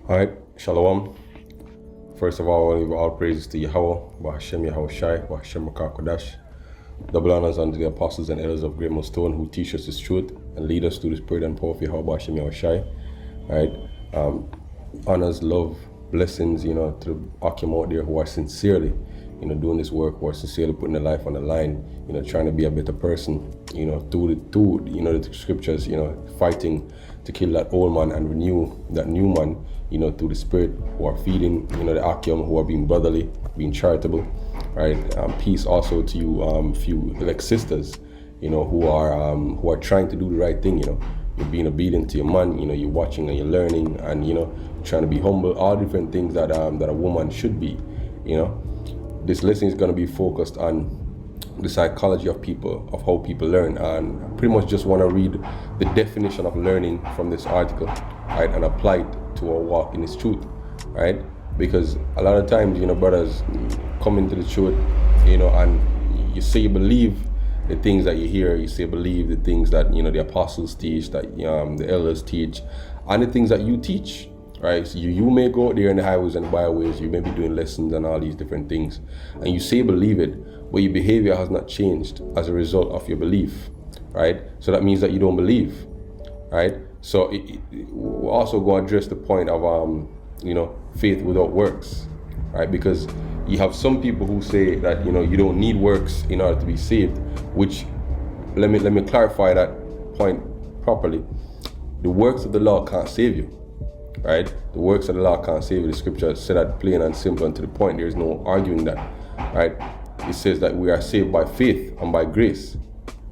Alright, Shalom. First of all, I want to give all praises to Yahweh, Bahashem Yahweh Shai, Bahashem Makar Kodash. Double honors unto the apostles and elders of Great Millstone who teach us this truth and lead us through the spirit and power of Yahweh, Bahashem Yahweh Shai. Alright, honors, love, blessings, to the Akim out there who are sincerely, doing this work, who are sincerely putting their life on the line, trying to be a better person, through the scriptures, fighting to kill that old man and renew that new man, through the spirit, who are feeding, the Akim, who are being brotherly, being charitable, right? Peace also to you, few like sisters, who are trying to do the right thing, You're being obedient to your man, you're watching and you're learning and, trying to be humble, all different things that a woman should be, This lesson is going to be focused on the psychology of people, of how people learn, and I pretty much just want to read the definition of learning from this article, right, and apply it to our walk in this truth, right? Because a lot of times, brothers come into the truth, and you say you believe the things that you hear, you say believe the things that, the apostles teach, that the elders teach, and the things that you teach. Right, so you may go out there in the highways and byways, you may be doing lessons and all these different things, and you say believe it, but your behavior has not changed as a result of your belief, right? So that means that you don't believe, right? So we're also going to address the point of faith without works, right? Because you have some people who say that you don't need works in order to be saved, which let me clarify that point properly. The works of the law can't save you. Right? The works of the law can't save you. The scripture said that plain and simple and to the point. There is no arguing that. Right? It says that we are saved by faith and by grace.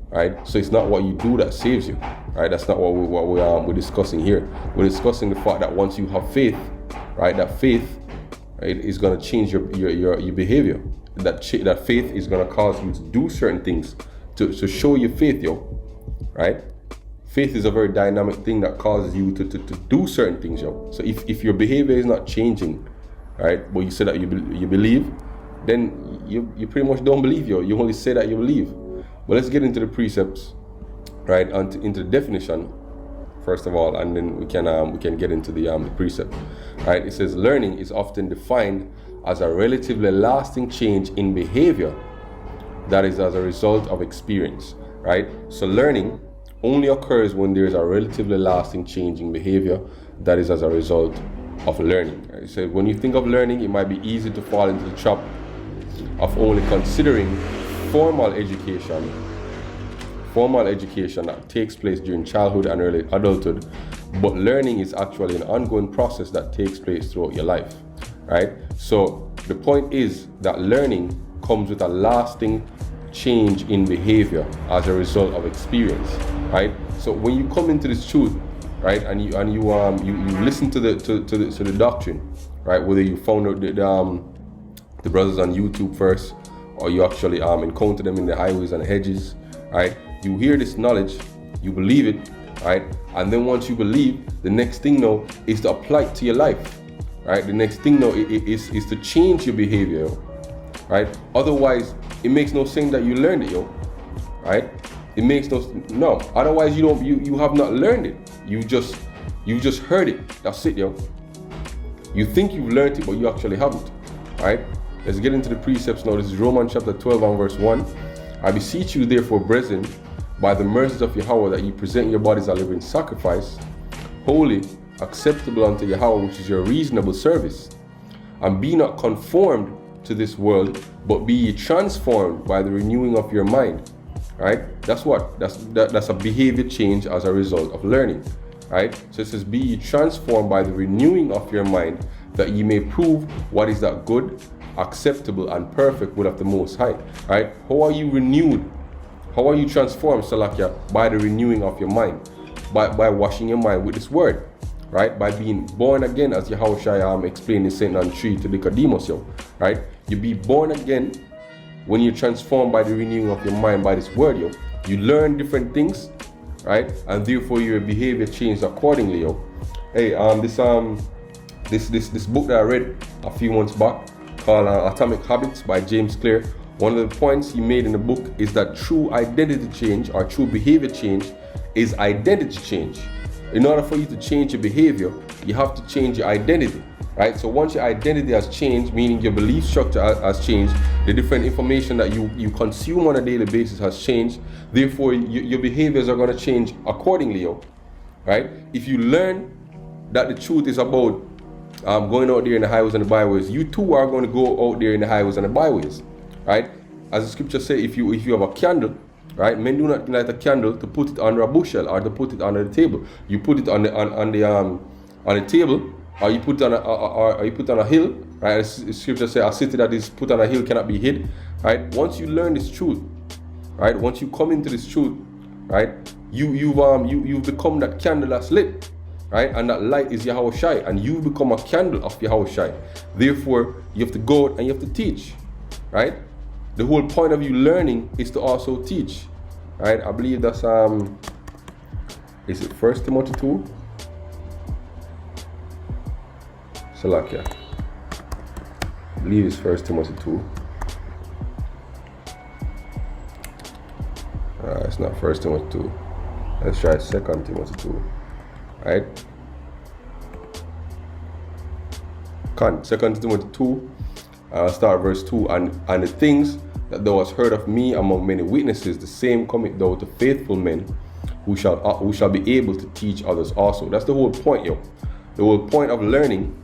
Right? So it's not what you do that saves you. Right? That's not what we're discussing here. We're discussing the fact that once you have faith, right, that faith, right, is going to change your behavior. That faith is going to cause you to do certain things to show your faith, right? Faith is a very dynamic thing that causes you to do certain things, So if your behavior is not changing, right, but you say that you believe, then you pretty much don't believe, You only say that you believe. But let's get into the precepts, right, and into the definition first of all, and then we can get into the precept, right? It says learning is often defined as a relatively lasting change in behavior that is as a result of experience, right? So learning only occurs when there is a relatively lasting change in behavior that is as a result of learning. Right? So when you think of learning, it might be easy to fall into the trap of only considering formal education that takes place during childhood and early adulthood, but learning is actually an ongoing process that takes place throughout your life, right? So the point is that learning comes with a lasting change in behavior as a result of experience, right? So when you come into this truth, right, and you listen to the doctrine, right, whether you found out the brothers on YouTube first, or you actually encounter them in the highways and hedges, right? You hear this knowledge, you believe it, right, and then once you believe, the next thing now is to apply it to your life, right? The next thing now is to change your behavior, right? Otherwise, it makes no sense that you learned it, right? It makes no. Otherwise, you have not learned it. You just heard it. That's it, You think you've learned it, but you actually haven't, right? Let's get into the precepts now. This is Romans chapter 12 and verse 1. I beseech you, therefore, brethren, by the mercies of Yahweh, that ye present your bodies a living sacrifice, holy, acceptable unto Yahweh, which is your reasonable service, and be not conformed to this world, but be ye transformed by the renewing of your mind, right? That's a behavior change as a result of learning, right? So it says, be ye transformed by the renewing of your mind, that ye may prove what is that good, acceptable, and perfect will of the Most High, right? How are you renewed? How are you transformed, Salakia? By the renewing of your mind, by washing your mind with this word, right? By being born again, as Yahushua explained in St. John 3 to Nicodemus, right? You be born again when you're transformed by the renewing of your mind by this word, You learn different things, right? And therefore your behavior changed accordingly, Hey, this book that I read a few months back called Atomic Habits by James Clear. One of the points he made in the book is that true identity change or true behavior change is identity change. in order for you to change your behavior, you have to change your identity, right? So once your identity has changed, meaning your belief structure has changed, the different information that you consume on a daily basis has changed, therefore your behaviors are going to change accordingly, right? If you learn that the truth is about going out there in the highways and the byways, you too are going to go out there in the highways and the byways, right? As the scripture says, if you have a candle, right, men do not light a candle to put it under a bushel or to put it under the table. You put it on the table, or you put it on a hill, right? As the scripture says, a city that is put on a hill cannot be hid, right? Once you learn this truth, right, once you come into this truth, right, you've become that candle that's lit, right? And that light is Yahweh Shai, and you become a candle of Yahweh Shai. Therefore, you have to go out and you have to teach, right? The whole point of you learning is to also teach, right? I believe that's is it 1 Timothy 2? Salakia. I believe it's 1 Timothy 2. It's not 1 Timothy 2. Let's try 2 Timothy 2. Right? 2 Timothy 2, start verse 2. And the things that thou hast heard of me among many witnesses, the same commit thou to faithful men who shall be able to teach others also. That's the whole point, yo. The whole point of learning,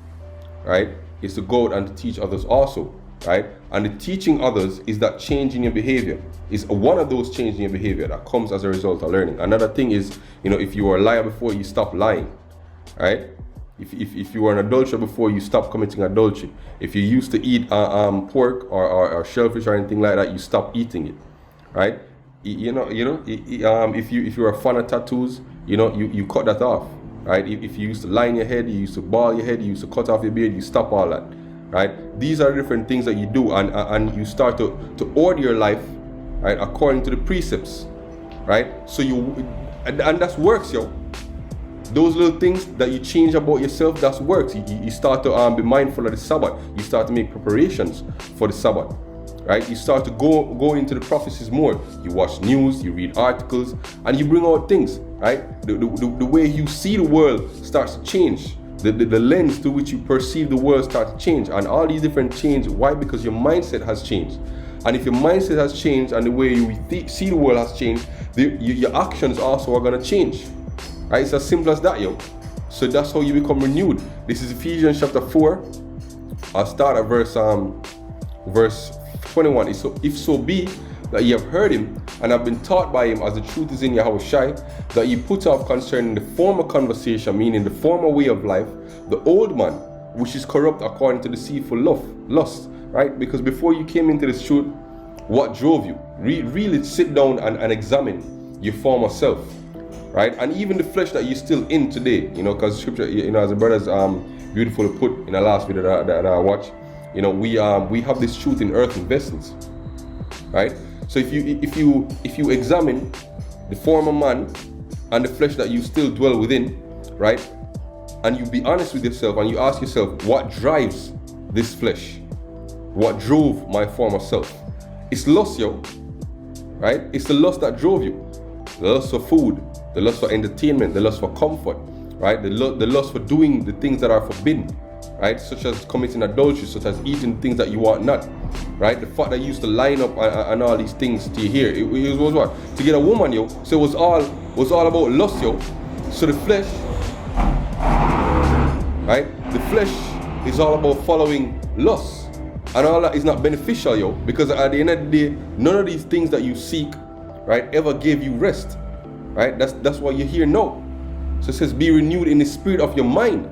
right, is to go out and to teach others also, right? And the teaching others is that change in your behavior. Is one of those changes in your behavior that comes as a result of learning. Another thing is, if you were a liar before, you stop lying, right? If you were an adulterer before, you stop committing adultery. If you used to eat pork or shellfish or anything like that, you stop eating it, right? If you're a fan of tattoos, you cut that off, right? If you used to line your head, you used to bald your head, you used to cut off your beard, you stop all that, right? These are different things that you do, and you start to order your life, right, according to the precepts, right? So and that's works, yo. Those little things that you change about yourself, that's works. You start to be mindful of the Sabbath. You start to make preparations for the Sabbath, right? You start to go into the prophecies more. You watch news, you read articles, and you bring out things, right? The way you see the world starts to change. The lens through which you perceive the world starts to change, and all these different change. Why? Because your mindset has changed. And if your mindset has changed and the way you see the world has changed, your actions also are going to change. Right? It's as simple as that, yo. So that's how you become renewed. This is Ephesians chapter 4. I'll start at verse 21. If so be that ye have heard him and have been taught by him, as the truth is in Yahweh Shai, that ye put off concerning the former conversation, meaning the former way of life, the old man, which is corrupt according to deceitful lust, right? Because before you came into this truth, what drove you? Really sit down and examine your former self, right? And even the flesh that you're still in today, because scripture, as the brothers beautifully put in the last video that I watched, we have this truth in earthen vessels, right? So if you examine the former man and the flesh that you still dwell within, right, and you be honest with yourself and you ask yourself, what drives this flesh? What drove my former self? It's lust, yo, right? It's the lust that drove you. The lust for food, the lust for entertainment, the lust for comfort, right? The lust for doing the things that are forbidden, right? Such as committing adultery, such as eating things that you want not, right? The fact that you used to line up and all these things to hear, it was what? To get a woman, yo. So it was all about lust, yo. So the flesh, right? The flesh is all about following lust. And all that is not beneficial, yo. Because at the end of the day, none of these things that you seek, right, ever gave you rest, right? That's why you're here now. So it says, be renewed in the spirit of your mind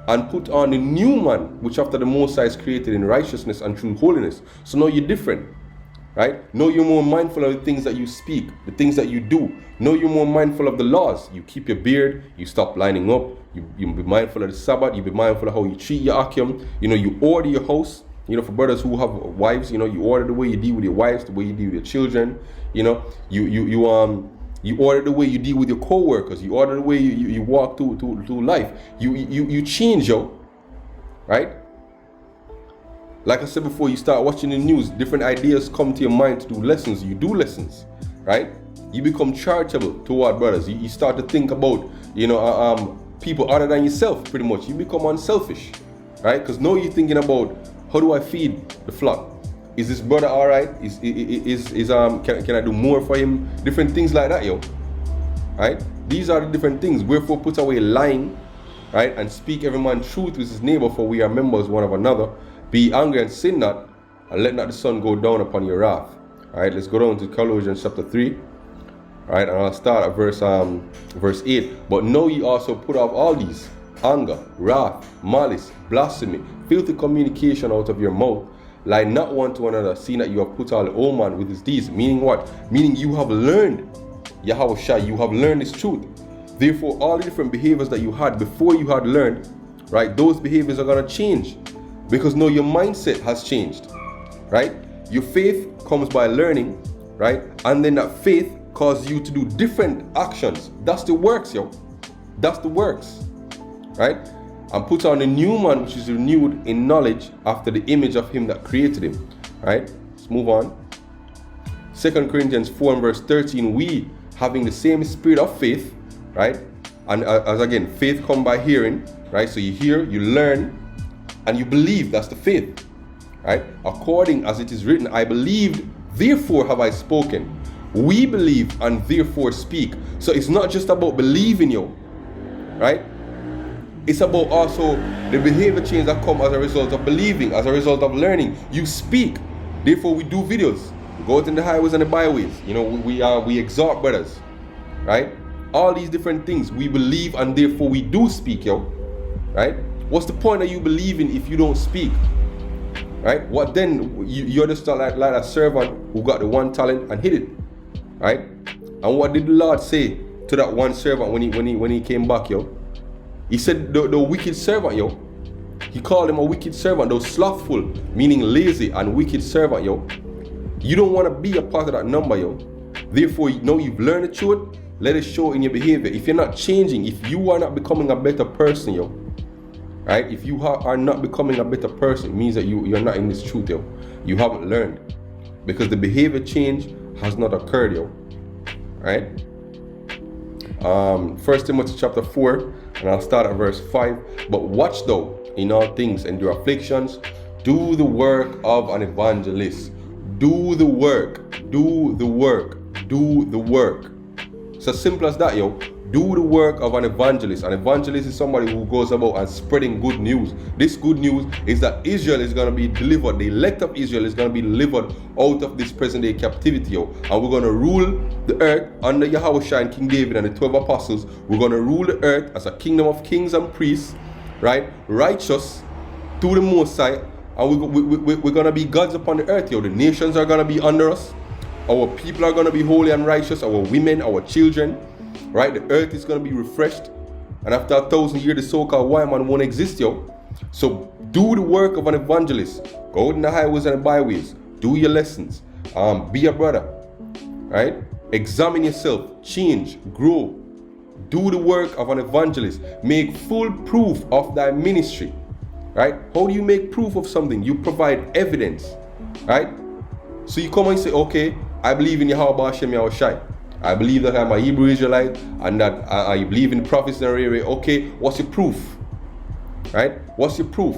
and put on the new man, which after the Most High is created in righteousness and true holiness. So now you're different, right? Now you're more mindful of the things that you speak, the things that you do. Now you're more mindful of the laws. You keep your beard, you stop lining up, you be mindful of the Sabbath, you be mindful of how you treat your akim, you order your house. For brothers who have wives, you order the way you deal with your wives, the way you deal with your children, you order the way you deal with your co-workers, you order the way you walk through life. You change, yo, right? Like I said before, you start watching the news, different ideas come to your mind to do lessons, you do lessons, right? You become charitable toward brothers. You start to think about people other than yourself, pretty much. You become unselfish, right? Because now you're thinking about, how do I feed the flock? Is this brother all right? Can I do more for him? Different things like that, yo. Right? These are the different things. Wherefore put away lying, right? And speak every man truth with his neighbor, for we are members one of another. Be angry and sin not, and let not the sun go down upon your wrath. All right, let's go down to Colossians chapter 3. All right, and I'll start at verse 8. But know ye also put off all these: anger, wrath, malice, blasphemy, filthy communication out of your mouth. Lie not one to another, seeing that you have put all the old man with his deeds. Meaning what? Meaning you have learned Yahweh Shai, you have learned this truth. Therefore, all the different behaviors that you had before you had learned, right, those behaviors are going to change. Because now your mindset has changed, right? Your faith comes by learning, right? And then that faith causes you to do different actions. That's the works, yo. That's the works, right? And put on a new man, which is renewed in knowledge after the image of him that created him, right? Let's move on. 2 Corinthians 4 and verse 13, we having the same spirit of faith, right? And as again, faith come by hearing, right? So you hear, you learn, and you believe. That's the faith, right? According as it is written, I believed, therefore have I spoken. We believe and therefore speak. So it's not just about believing, yo, right? It's about also the behavior change that come as a result of believing, as a result of learning. You speak, therefore we do videos. We go out in the highways and the byways. We exhort brothers, right? All these different things. We believe and therefore we do speak, yo, right? What's the point of you believing if you don't speak, right? What then? You're just like a servant who got the one talent and hid it, right? And what did the Lord say to that one servant when he came back, yo? He said the wicked servant, yo. He called him a wicked servant, though slothful, meaning lazy, and wicked servant, yo. You don't want to be a part of that number, yo. Therefore, you've learned the truth, let it show in your behavior. If you're not changing, if you are not becoming a better person, yo, right? If you are not becoming a better person, it means that you're not in this truth, yo. You haven't learned. Because the behavior change has not occurred, yo. Right? 1 Timothy chapter 4, and I'll start at verse 5. But watch thou in all things, endure afflictions, do the work of an evangelist. Do the work, do the work, do the work. It's as simple as that, yo. Do the work of an evangelist. An evangelist is somebody who goes about and spreading good news. This good news is that Israel is going to be delivered. The elect of Israel is going to be delivered out of this present day captivity, yo. And we're going to rule the earth under Yahweh Shai and King David and the 12 apostles. We're going to rule the earth as a kingdom of kings and priests, right? Righteous to the Most High. And we're going to be gods upon the earth, yo. The nations are going to be under us. Our people are going to be holy and righteous. Our women, our children, right? The earth is going to be refreshed. And after 1,000 years, the so-called white man won't exist, yo. So do the work of an evangelist. Go out in the highways and the byways. Do your lessons. Be a brother, right? Examine yourself. Change. Grow. Do the work of an evangelist. Make full proof of thy ministry. Right? How do you make proof of something? You provide evidence, right? So you come and say, okay, I believe in Yahweh Hashem Yahweh Shai. I believe that I'm a Hebrew Israelite and that I believe in the prophets and area. Okay, what's your proof? Right? What's your proof?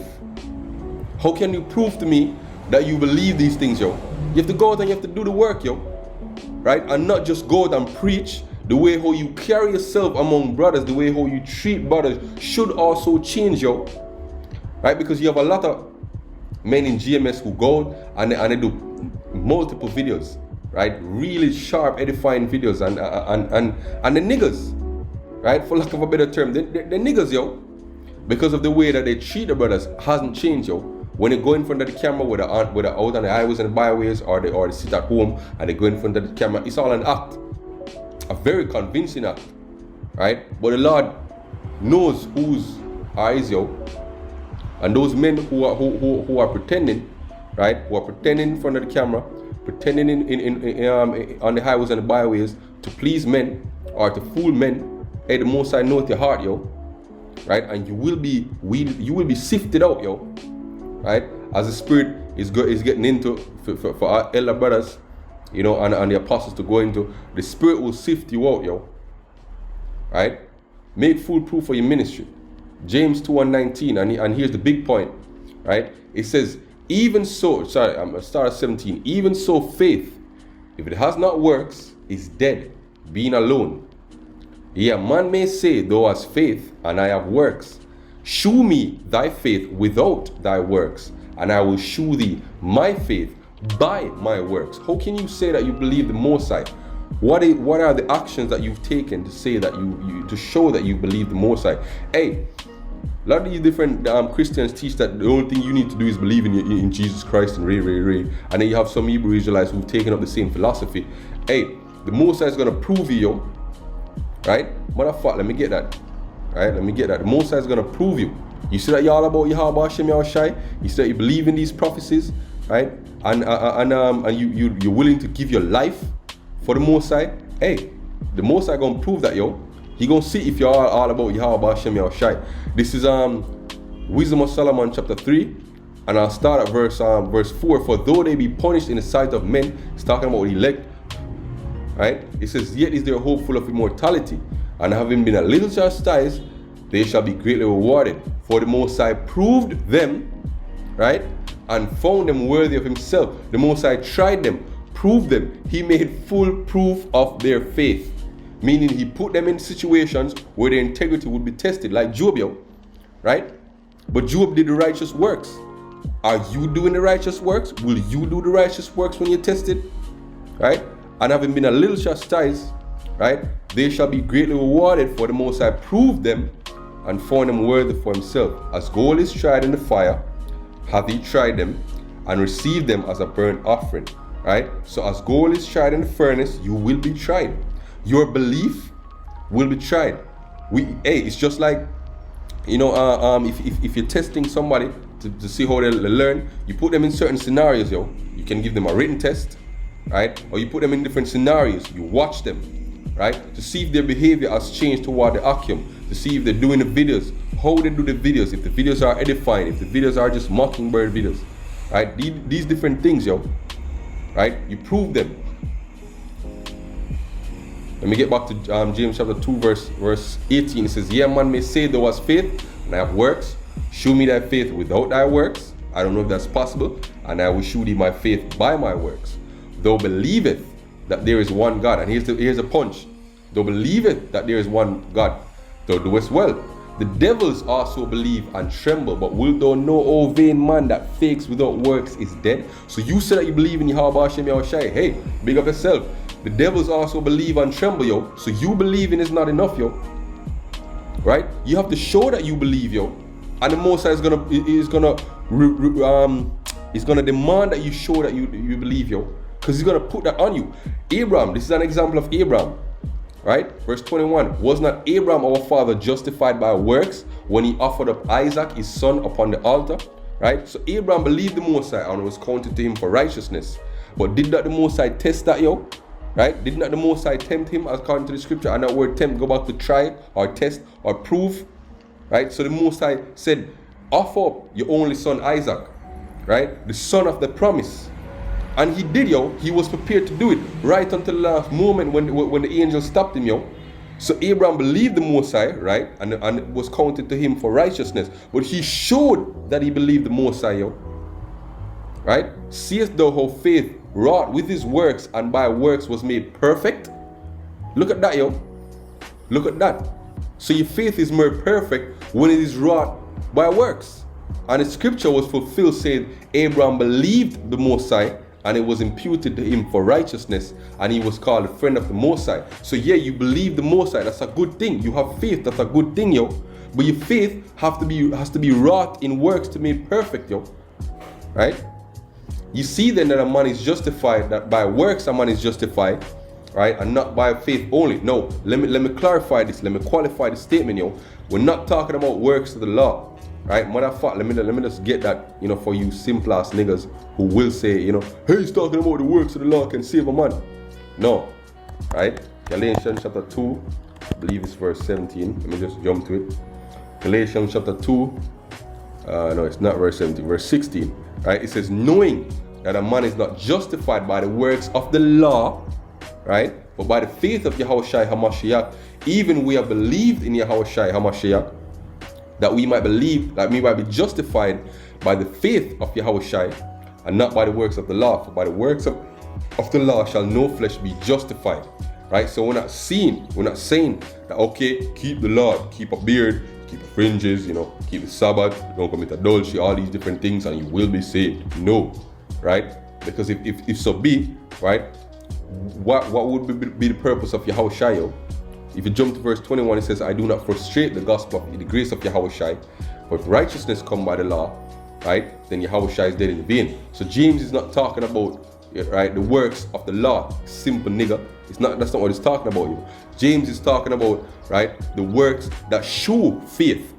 How can you prove to me that you believe these things, yo? You have to go out and you have to do the work, yo. Right? And not just go out and preach. The way how you carry yourself among brothers, the way how you treat brothers should also change, yo. Right? Because you have a lot of men in GMS who go and they do multiple videos, right? Really sharp, edifying videos, and the niggas, right? For lack of a better term, the niggas, yo, because of the way that they treat the brothers hasn't changed, yo. When they go in front of the camera, whether out on the highways and the byways, or they sit at home and they go in front of the camera, it's all an act, a very convincing act, right? But the Lord knows whose eyes, yo. And those men who are pretending, right? Who are pretending in front of the camera, pretending on the highways and the byways to please men or to fool men. Hey, the Most High knows your heart, yo, right? And you will be sifted out, yo, right? As the Spirit is getting into for our elder brothers, you know, and the apostles to go into. The Spirit will sift you out, yo, right? make full proof for your ministry. James 2:19, and here's the big point, right? It says, even so, I'm gonna start at 17. Even so, faith, if it has not works, is dead, being alone. Yeah, man may say, thou hast faith, and I have works. Shew me thy faith without thy works, and I will shew thee my faith by my works. How can you say that you believe the Most High? What are the actions that you've taken to say that to show that you believe the Most High? Hey, a lot of these different Christians teach that the only thing you need to do is believe in Jesus Christ and Ray. And then you have some Hebrew Israelites who've taken up the same philosophy. Hey, the Most High is going to prove you, yo. Right? Motherfucker, let me get that. Right? Let me get that. The Most High is going to prove you. You see that you're all about Yahweh Hashem Yahushai? You see that you believe in these prophecies, right? And you're willing to give your life for the Most High. Hey, the Most High gonna prove that, yo. He gonna see if you're all about Yahweh Hashem Yahushai. This is Wisdom of Solomon chapter 3, and I'll start at verse 4. For though they be punished in the sight of men, it's talking about the elect, right? It says, yet is their hope full of immortality, and having been a little chastised, they shall be greatly rewarded. For the Most High proved them, right, and found them worthy of himself. The Most High tried them, proved them. He made full proof of their faith, meaning he put them in situations where their integrity would be tested, like Job, yo, right? But Job did the righteous works. Are you doing the righteous works? Will you do the righteous works when you're tested, right? And having been a little chastised, right, they shall be greatly rewarded. For the Most High proved them and found them worthy for himself. As gold is tried in the fire, hath he tried them and received them as a burnt offering, right? So as gold is tried in the furnace, you will be tried. Your belief will be tried. It's just like, you know, if you're testing somebody to see how they learn, you put them in certain scenarios, yo. You can give them a written test, right? Or you put them in different scenarios. You watch them, right? To see if their behavior has changed toward the Akim, to see if they're doing the videos, how they do the videos, if the videos are edifying, if the videos are just mockingbird videos, right? These different things, yo, right? You prove them. Let me get back to James chapter 2 verse 18. It says, yeah, man may say thou hast faith, and I have works. Shew me thy faith without thy works. I don't know if that's possible. And I will shew thee my faith by my works. Thou believeth that there is one God. And here's a punch. Thou believeth that there is one God, thou doest well. The devils also believe and tremble. But wilt thou know, O vain man, that faith without works is dead? So you say that you believe in Yahweh Hashem Yahushai. Hey, big up yourself. The devils also believe and tremble, yo. So you believing is not enough, yo. Right? You have to show that you believe, yo. And the Most High is gonna demand that you show that you believe, yo. Because he's gonna put that on you. Abraham, this is an example of Abraham. Right? Verse 21. Was not Abraham our father justified by works when he offered up Isaac his son upon the altar? Right? So Abraham believed the Most High and was counted to him for righteousness. But did not the Most High test that, yo? Right? Did not the Most High tempt him according to the scripture? And that word tempt, go back to try or test or prove. Right? So the Most High said, offer up your only son Isaac. Right? The son of the promise. And he did, yo. He was prepared to do it right until the last moment when the angel stopped him, yo. So Abraham believed the Most High, right? And it was counted to him for righteousness. But he showed that he believed the Most High, yo. Right? Seest thou how faith wrought with his works, and by works was made perfect? Look at that, yo. Look at that. So your faith is made perfect when it is wrought by works. And the scripture was fulfilled, saying, Abraham believed the Most High, and it was imputed to him for righteousness, and he was called a friend of the Most High. So yeah, you believe the Most High. That's a good thing. You have faith. That's a good thing, yo. But your faith has to be wrought in works to make perfect, yo. Right? You see then that a man is justified, that by works a man is justified, right? And not by faith only. No, let me clarify this. Let me qualify the statement, yo. We're not talking about works of the law. Right, motherfucker, let me just get that, you know, for you simple ass niggas who will say, you know, hey, he's talking about the works of the law can save a man. No, right? Galatians chapter 2, I believe it's verse 17. Let me just jump to it. Galatians chapter 2, no, it's not verse 17, verse 16. Right? It says, knowing that a man is not justified by the works of the law, right, but by the faith of Yahushua HaMashiach, even we have believed in Yahweh Shai HaMashiach, that we might believe, that we might be justified by the faith of Yahweh Shai, and not by the works of the law. For by the works of the law shall no flesh be justified. Right? So we're not saying that, okay, keep the law, keep a beard, keep the fringes, keep the Sabbath, don't commit adultery, all these different things, and you will be saved. No, right? Because if so be, right, what would be the purpose of Yahweh Shai? If you jump to verse 21, it says, I do not frustrate the gospel of the grace of Yahweh Shai, but if righteousness come by the law, right, then Yahweh Shai is dead in vain. So James is not talking about, right, the works of the law, simple nigga. That's not what he's talking about. James is talking about, right, the works that show faith.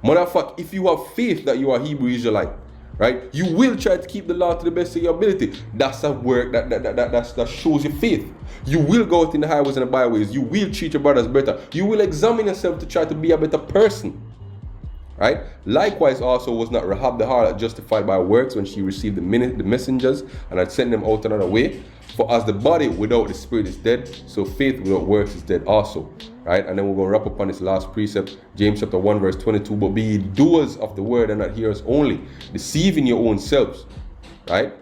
Motherfucker, if you have faith that you are Hebrew Israelite, right, you will try to keep the law to the best of your ability. That's a work that shows your faith. You will go out in the highways and the byways. You will treat your brothers better. You will examine yourself to try to be a better person. Right? Likewise also was not Rahab the harlot justified by works when she received the messengers and had sent them out another way? For as the body without the spirit is dead, so faith without works is dead also. Right? And then we're going to wrap up on this last precept, James chapter 1 verse 22. But be ye doers of the word and not hearers only, deceiving your own selves. Right?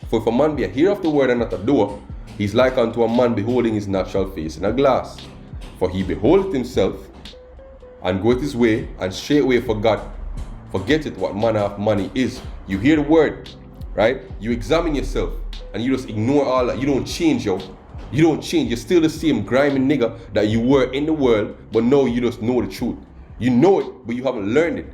For if a man be a hearer of the word and not a doer, he's like unto a man beholding his natural face in a glass. For he beholdeth himself, and goeth his way, and straightway forgetteth what manner of money is. You hear the word, right? You examine yourself, and you just ignore all that. You don't change, yo. You don't change. You're still the same grimy nigga that you were in the world, but now you just know the truth. You know it, but you haven't learned it.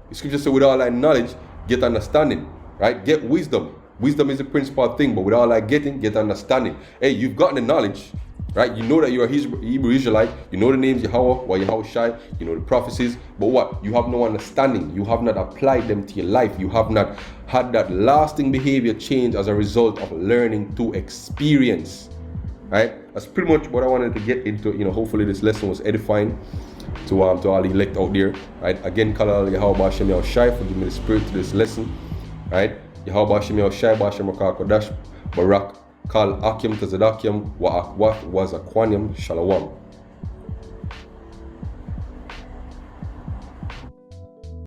The scripture says, with all thy knowledge, get understanding, right? Get wisdom. Wisdom is the principal thing, but with all that getting, get understanding. Hey, you've gotten the knowledge, right? You know that you're a Hebrew Israelite. You know the names Yahweh or Yahweh Shai. You know the prophecies. But what? You have no understanding. You have not applied them to your life. You have not had that lasting behavior change as a result of learning to experience, right? That's pretty much what I wanted to get into. Hopefully this lesson was edifying to all the elect out there, right? Again, Kalal Yahweh Bashem Yahweh Shai for giving me the spirit to this lesson, right? Yahweh Bashem Yahweh Shai Bashem Rakar Kodash Barak Kal Akim Tazadakim Wa Akwat Was Akwanium Shalom.